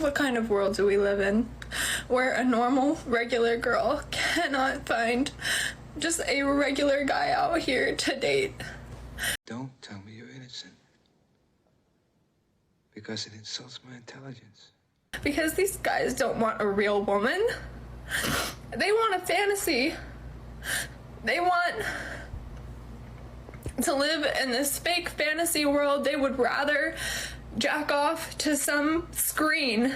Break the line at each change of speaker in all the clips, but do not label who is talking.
What kind of world do we live in where a normal, regular girl cannot find just a regular guy out here to date?
Don't tell me you're innocent, because it insults my intelligence.
Because these guys don't want a real woman. They want a fantasy. They want to live in this fake fantasy world. They would rather jack off to some screen,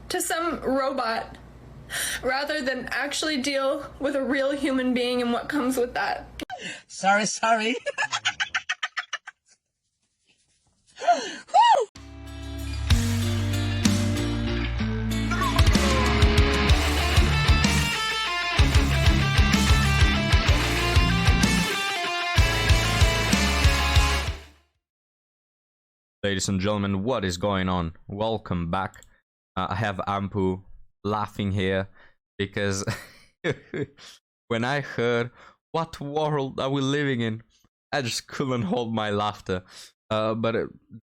to some robot, rather than actually deal with a real human being and what comes with that.
Sorry.
Ladies and gentlemen, what is going on? Welcome back. I have Ampu laughing here because when I heard what world are we living in, I just couldn't hold my laughter. But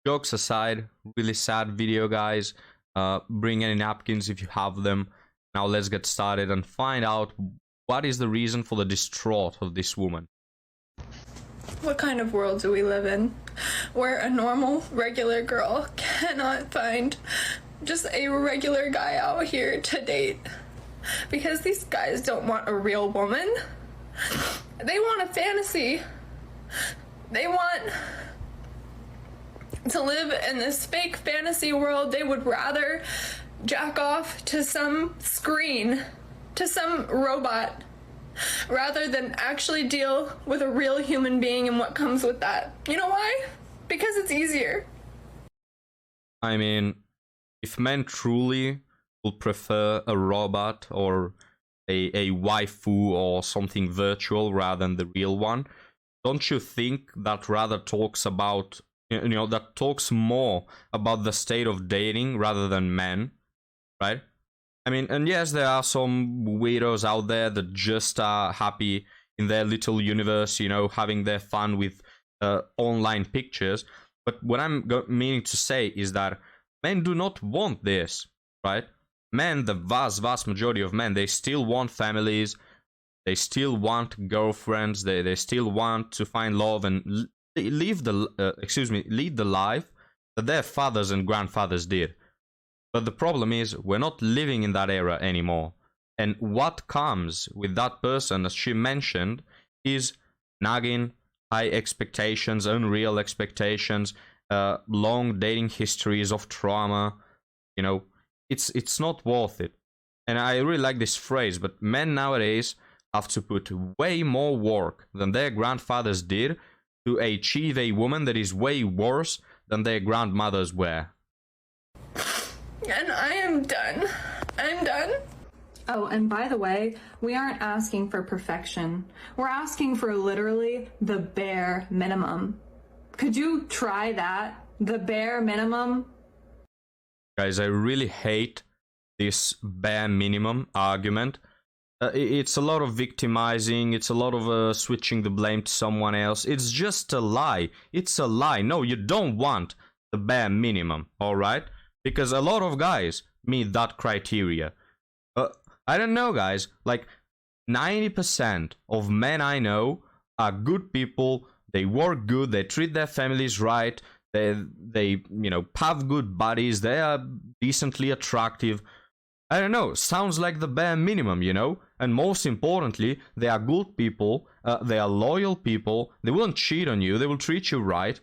jokes aside, really sad video, guys. Bring any napkins if you have them. Now let's get started and find out what is the reason for the distraught of this woman.
What kind of world do we live in where a normal, regular girl cannot find just a regular guy out here to date? Because these guys don't want a real woman. They want a fantasy. They want to live in this fake fantasy world. They would rather jack off to some screen, to some robot, rather than actually deal with a real human being and what comes with that. You know why? Because it's easier.
I mean, if men truly would prefer a robot or a waifu or something virtual rather than the real one, don't you think that rather talks about, that talks more about the state of dating rather than men, right? I mean, and yes, there are some weirdos out there that just are happy in their little universe, having their fun with online pictures. But what I'm meaning to say is that men do not want this, right? Men, the vast majority of men, they still want families. They still want girlfriends. They still want to find love and lead the life that their fathers and grandfathers did. But the problem is, we're not living in that era anymore. And what comes with that person, as she mentioned, is nagging, high expectations, unreal expectations, long dating histories of trauma. It's not worth it. And I really like this phrase, but men nowadays have to put way more work than their grandfathers did to achieve a woman that is way worse than their grandmothers were.
And I am done. I'm done.
Oh, and by the way, we aren't asking for perfection. We're asking for literally the bare minimum. Could you try that? The bare minimum?
Guys, I really hate this bare minimum argument. It's a lot of victimizing. It's a lot of switching the blame to someone else. It's just a lie. It's a lie. No, you don't want the bare minimum, all right? Because a lot of guys meet that criteria. I don't know, guys. Like 90% of men I know are good people. They work good. They treat their families right. They have good bodies. They are decently attractive. I don't know. Sounds like the bare minimum, And most importantly, they are good people. They are loyal people. They won't cheat on you. They will treat you right.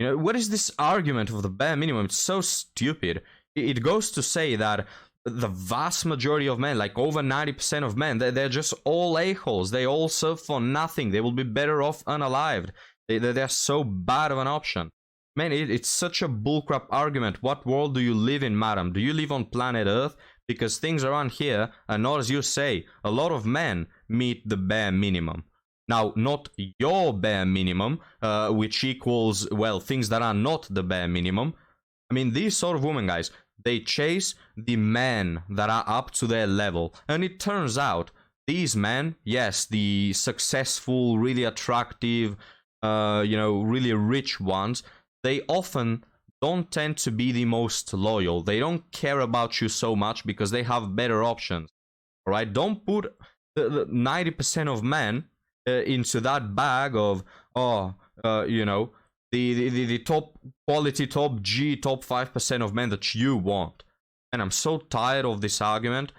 What is this argument of the bare minimum? It's so stupid. It goes to say that the vast majority of men, like over 90% of men, they're just all a-holes. They all serve for nothing. They will be better off unalived. They're so bad of an option. Man, it's such a bullcrap argument. What world do you live in, madam? Do you live on planet Earth? Because things around here are not as you say. A lot of men meet the bare minimum. Now, not your bare minimum, which equals, well, things that are not the bare minimum. I mean, these sort of women, guys, they chase the men that are up to their level. And it turns out, these men, yes, the successful, really attractive, really rich ones, they often don't tend to be the most loyal. They don't care about you so much because they have better options. All right, don't put the 90% of men into that bag of, you know, the top quality, top G, top 5% of men that you want. And I'm so tired of this argument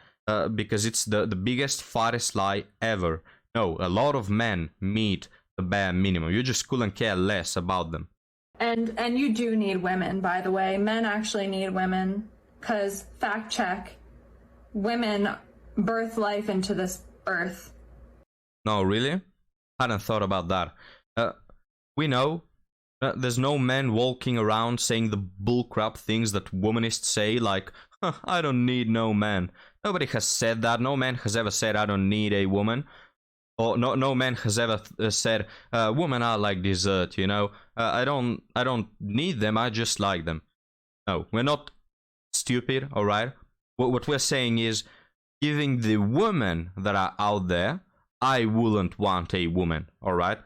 because it's the biggest, fattest lie ever. No, a lot of men meet the bare minimum. You just couldn't care less about them.
And you do need women, by the way. Men actually need women, because, fact check, women birth life into this earth.
No, really? Hadn't thought about that. We know there's no men walking around saying the bullcrap things that womanists say, like, I don't need no man. Nobody has said that. No man has ever said, I don't need a woman. Or no man has ever said, women are like dessert, you know. I don't need them, I just like them. No, we're not stupid, alright? What we're saying is, giving the women that are out there, I wouldn't want a woman, alright?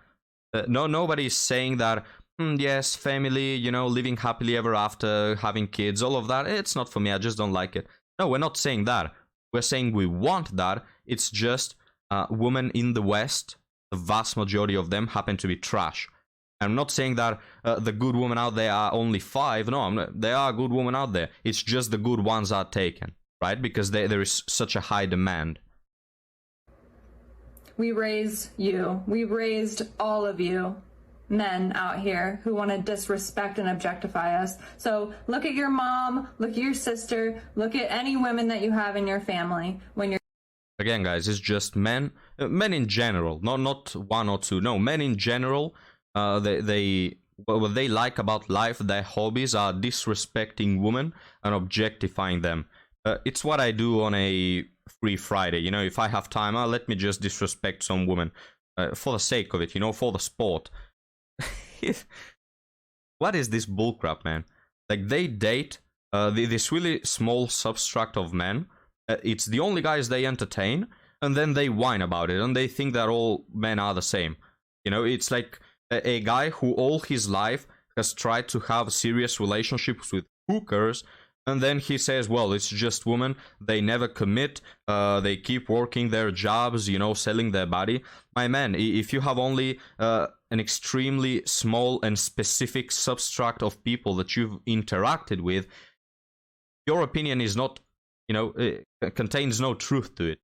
Nobody's saying that, yes, family, you know, living happily ever after, having kids, all of that, it's not for me, I just don't like it. No, we're not saying that. We're saying we want that, it's just women in the West, the vast majority of them happen to be trash. I'm not saying that the good women out there are only 5. No, there are good women out there. It's just the good ones are taken, right? Because there is such a high demand.
We raised you. We raised all of you men out here who want to disrespect and objectify us. So look at your mom, look at your sister, look at any women that you have in your family when you're...
Again, guys, it's just men in general, not 1 or 2. No, men in general. What they like about life, their hobbies are disrespecting women and objectifying them. It's what I do on a free Friday. You know, if I have time, let me just disrespect some woman for the sake of it. You know, for the sport. What is this bullcrap, man? Like, they date this really small substract of men. It's the only guys they entertain, and then they whine about it, and they think that all men are the same. You know, it's like a guy who all his life has tried to have serious relationships with hookers, and then he says, well, it's just women, they never commit, they keep working their jobs, you know, selling their body. My man, if you have only an extremely small and specific substract of people that you've interacted with, your opinion is not, you know, it contains no truth to it.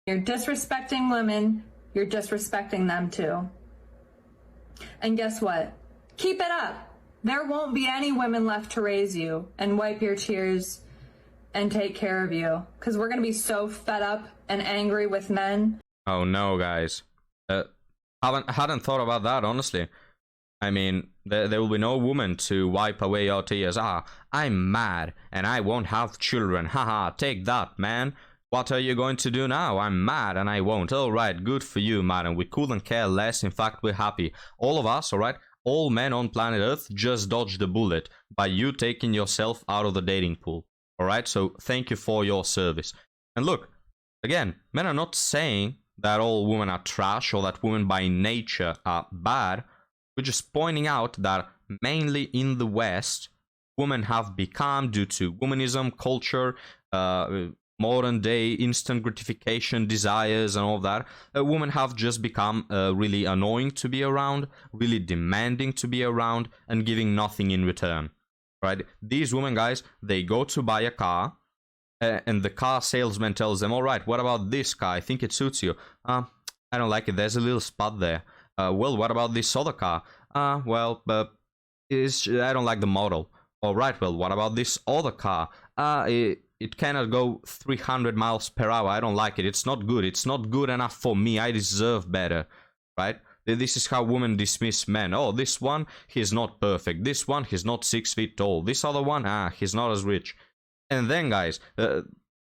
You're disrespecting women, you're disrespecting them too. And guess what? Keep it up. There won't be any women left to raise you and wipe your tears and take care of you, because we're going to be so fed up and angry with men.
Oh no, guys. Hadn't thought about that, honestly. I mean, there will be no woman to wipe away your tears. I'm mad and I won't have children. Haha, take that, man. What are you going to do now? I'm mad and I won't. Alright, good for you, madam. We couldn't care less. In fact, we're happy. All of us, alright? All men on planet Earth just dodged the bullet by you taking yourself out of the dating pool. Alright, so thank you for your service. And look, again, men are not saying that all women are trash or that women by nature are bad. We're just pointing out that mainly in the West, women have become, due to womanism, culture, modern day instant gratification desires and all that, women have just become really annoying to be around, really demanding to be around, and giving nothing in return. Right? These women, guys, they go to buy a car, and the car salesman tells them, all right, what about this car? I think it suits you. I don't like it. There's a little spot there. Well, what about this other car? I don't like the model. All right, well, what about this other car? It cannot go 300 miles per hour. I don't like it. It's not good. It's not good enough for me. I deserve better, right? This is how women dismiss men. Oh, this one, he's not perfect. This one, he's not 6 feet tall. This other one, he's not as rich. And then, guys,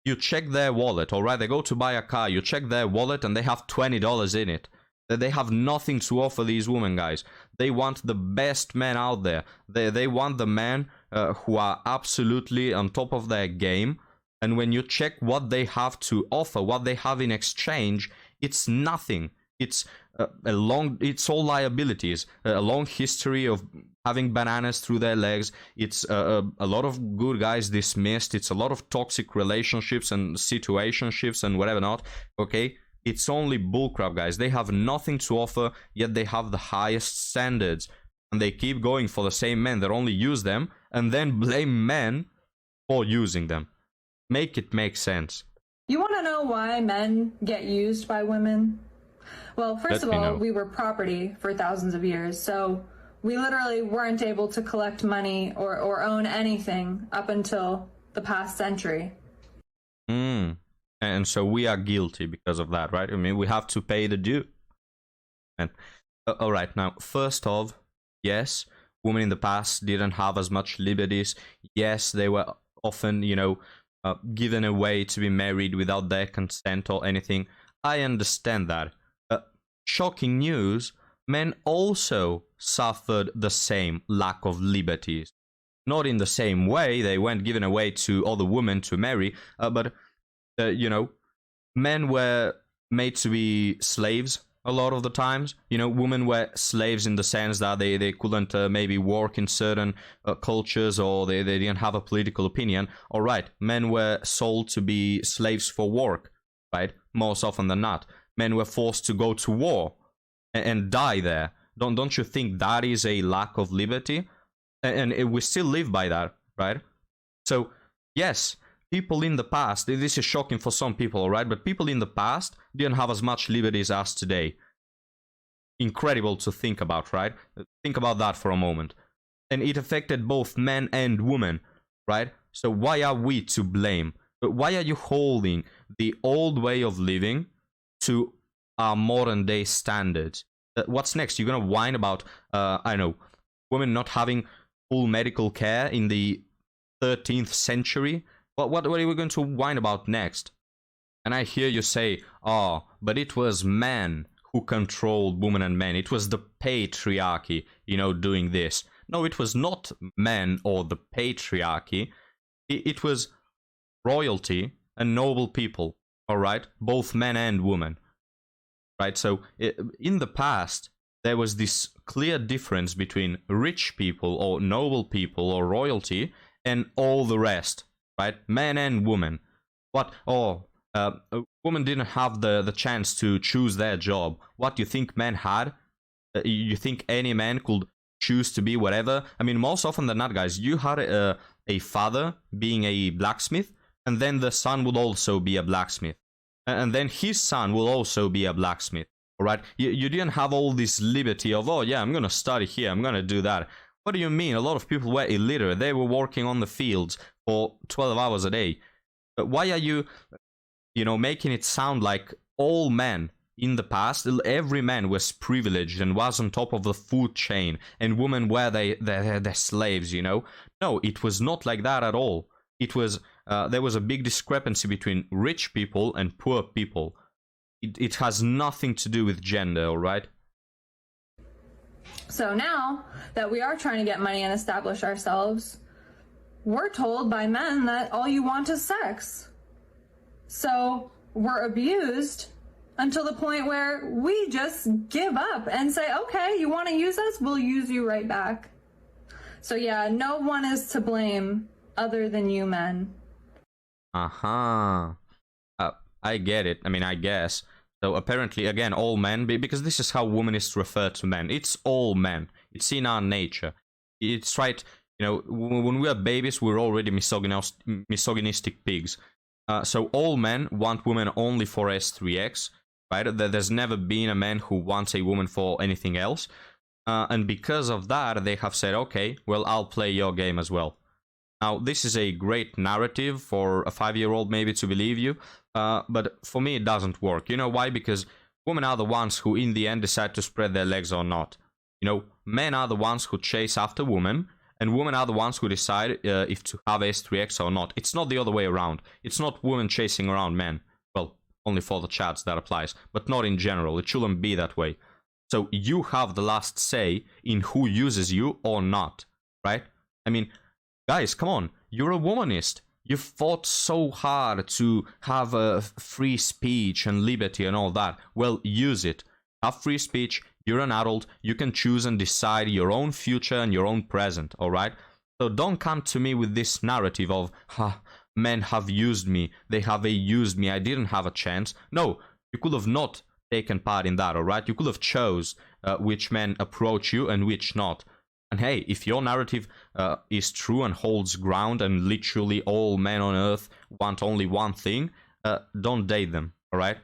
you check their wallet, all right? They go to buy a car. You check their wallet, and they have $20 in it. They have nothing to offer these women, guys. They want the best men out there. They want the men who are absolutely on top of their game. And when you check what they have to offer, what they have in exchange, it's nothing. It's it's all liabilities, a long history of having bananas through their legs. It's a lot of good guys dismissed. It's a lot of toxic relationships and situationships and whatever not. Okay, it's only bullcrap, guys. They have nothing to offer, yet they have the highest standards, and they keep going for the same men that only use them, and then blame men for using them. Make it make sense.
You want to know why men get used by women? Well, first of all, we were property for thousands of years, so we literally weren't able to collect money or own anything up until the past century.
And so we are guilty because of that, right? I mean, we have to pay the due. And all right, now, first off, yes, women in the past didn't have as much liberties. Yes, they were often, given away to be married without their consent or anything. I understand that. Shocking news, men also suffered the same lack of liberties. Not in the same way, they weren't given away to other women to marry, but, men were made to be slaves a lot of the times. Women were slaves in the sense that they couldn't maybe work in certain cultures, or they didn't have a political opinion. All right, men were sold to be slaves for work, right? Most often than not. Men were forced to go to war and die there. Don't you think that is a lack of liberty? And we still live by that, right? So, yes, people in the past, this is shocking for some people, all right? But people in the past didn't have as much liberties as today. Incredible to think about, right? Think about that for a moment. And it affected both men and women, right? So why are we to blame? Why are you holding the old way of living to our modern day standards? What's next? You're gonna whine about, women not having full medical care in the 13th century? What are we going to whine about next? And I hear you say, but it was men who controlled women and men. It was the patriarchy, doing this. No, it was not men or the patriarchy. It was royalty and noble people, all right? Both men and women, right? So in the past, there was this clear difference between rich people or noble people or royalty and all the rest, right? Men and women. Women didn't have the chance to choose their job. What do you think men had? You think any man could choose to be whatever? I mean, most often than not, guys, you had a father being a blacksmith, and then the son would also be a blacksmith. And then his son will also be a blacksmith, all right? You didn't have all this liberty of, I'm going to study here, I'm going to do that. What do you mean? A lot of people were illiterate. They were working on the fields for 12 hours a day. Why are you, making it sound like all men in the past, every man was privileged and was on top of the food chain, and women were their slaves, No, it was not like that at all. It was, there was a big discrepancy between rich people and poor people. It has nothing to do with gender, all right?
So now that we are trying to get money and establish ourselves, we're told by men that all you want is sex. So we're abused until the point where we just give up and say, okay, you want to use us? We'll use you right back. So yeah, no one is to blame other than you men.
I get it. I mean, I guess. So apparently, again, all men, because this is how womanists refer to men. It's all men. It's in our nature. It's right, when we are babies, we're already misogynistic pigs. So all men want women only for S3X, right? There's never been a man who wants a woman for anything else. And because of that, they have said, okay, well, I'll play your game as well. Now, this is a great narrative for a 5-year-old maybe to believe you, but for me it doesn't work. You know why? Because women are the ones who in the end decide to spread their legs or not. Men are the ones who chase after women, and women are the ones who decide if to have S3X or not. It's not the other way around. It's not women chasing around men. Well, only for the chats that applies, but not in general. It shouldn't be that way. So you have the last say in who uses you or not, right? I mean, guys, come on. You're a womanist. You fought so hard to have free speech and liberty and all that. Well, use it. have free speech, you're an adult, you can choose and decide your own future and your own present, alright? So don't come to me with this narrative of, men have used me, they have used me, I didn't have a chance. No, you could have not taken part in that, alright? You could have chose which men approach you and which not. And hey, if your narrative is true and holds ground and literally all men on earth want only one thing, don't date them, alright?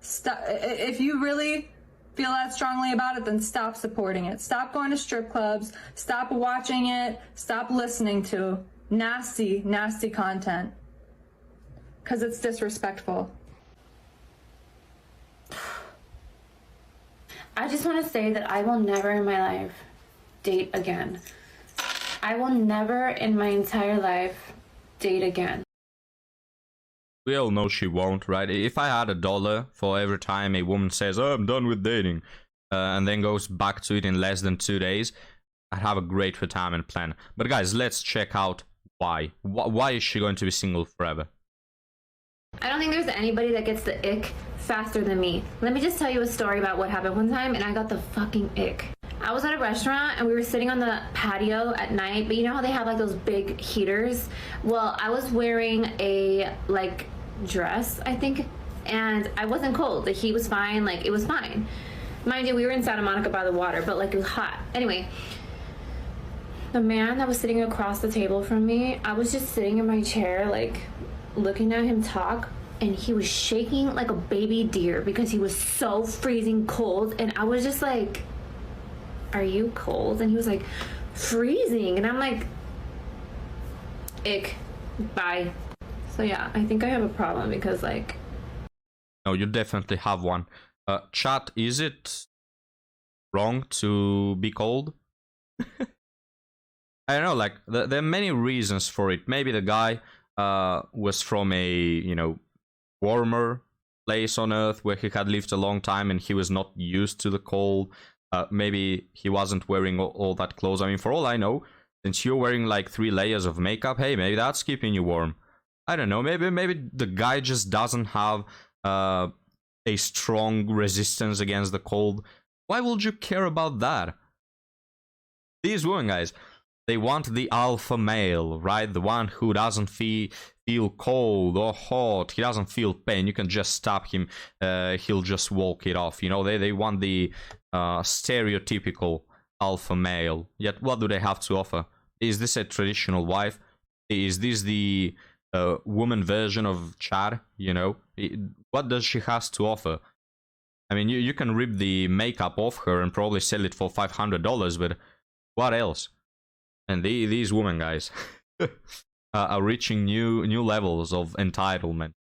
Stop. If you really feel that strongly about it, then stop supporting it. Stop going to strip clubs. Stop watching it. Stop listening to nasty, nasty content. Because it's disrespectful.
I just want to say that I will never in my life date again. I will never in my entire life date again.
We all know she won't, right? If I had $1 for every time a woman says, oh, I'm done with dating, and then goes back to it in less than 2 days, I'd have a great retirement plan. But guys, let's check out why. Why is she going to be single forever?
I don't think there's anybody that gets the ick faster than me. Let me just tell you a story about what happened one time and I got the fucking ick. I was at a restaurant and we were sitting on the patio at night, but you know how they have like those big heaters? Well, I was wearing a like dress, I think, and I wasn't cold. The heat was fine, like it was fine. Mind you, we were in Santa Monica by the water, but like it was hot. Anyway, the man that was sitting across the table from me, I was just sitting in my chair like looking at him talk, and he was shaking like a baby deer because he was so freezing cold, and I was just like, are you cold? And he was like, freezing, and I'm like, ick, bye. So yeah, I think I have a problem because like...
No, you definitely have one. Chat, is it wrong to be cold? I don't know, like, there are many reasons for it. Maybe the guy was from a, you know, warmer place on Earth where he had lived a long time and he was not used to the cold. Maybe he wasn't wearing all that clothes. I mean, for all I know, since you're wearing like 3 layers of makeup, hey, maybe that's keeping you warm. I don't know, maybe the guy just doesn't have a strong resistance against the cold. Why would you care about that? These women, guys, they want the alpha male, right? The one who doesn't feel cold or hot. He doesn't feel pain. You can just stab him. He'll just walk it off. You know, they want the stereotypical alpha male. Yet, what do they have to offer? Is this a traditional wife? Is this the woman version of Chad? You know, what does she has to offer? I mean, you can rip the makeup off her and probably sell it for $500, but what else? And these women, guys, are reaching new levels of entitlement.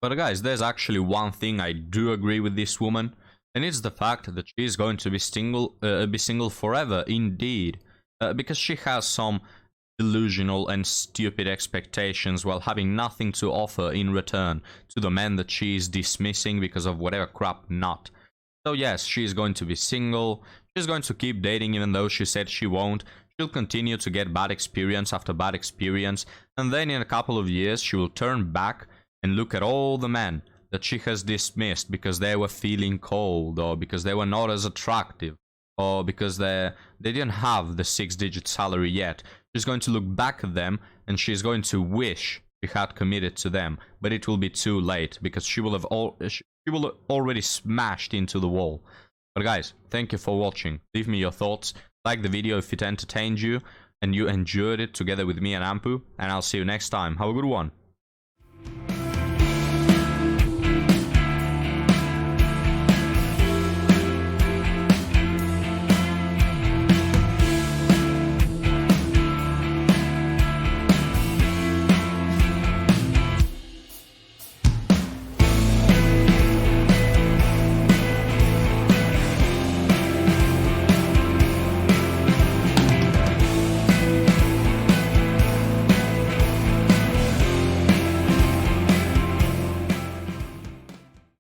But guys, there's actually one thing I do agree with this woman, and it's the fact that she is going to be single forever, indeed, because she has some delusional and stupid expectations while having nothing to offer in return to the men that she is dismissing because of whatever crap not. So yes, she's going to be single, she's going to keep dating even though she said she won't. She'll continue to get bad experience after bad experience, and then in a couple of years she will turn back and look at all the men that she has dismissed because they were feeling cold, or because they were not as attractive, or because they didn't have the 6-digit salary yet. She's going to look back at them and she's going to wish she had committed to them, but it will be too late because she will have already smashed into the wall. But guys, thank you for watching. Leave me your thoughts. Like the video if it entertained you and you enjoyed it together with me and Ampu, and I'll see you next time. Have a good one.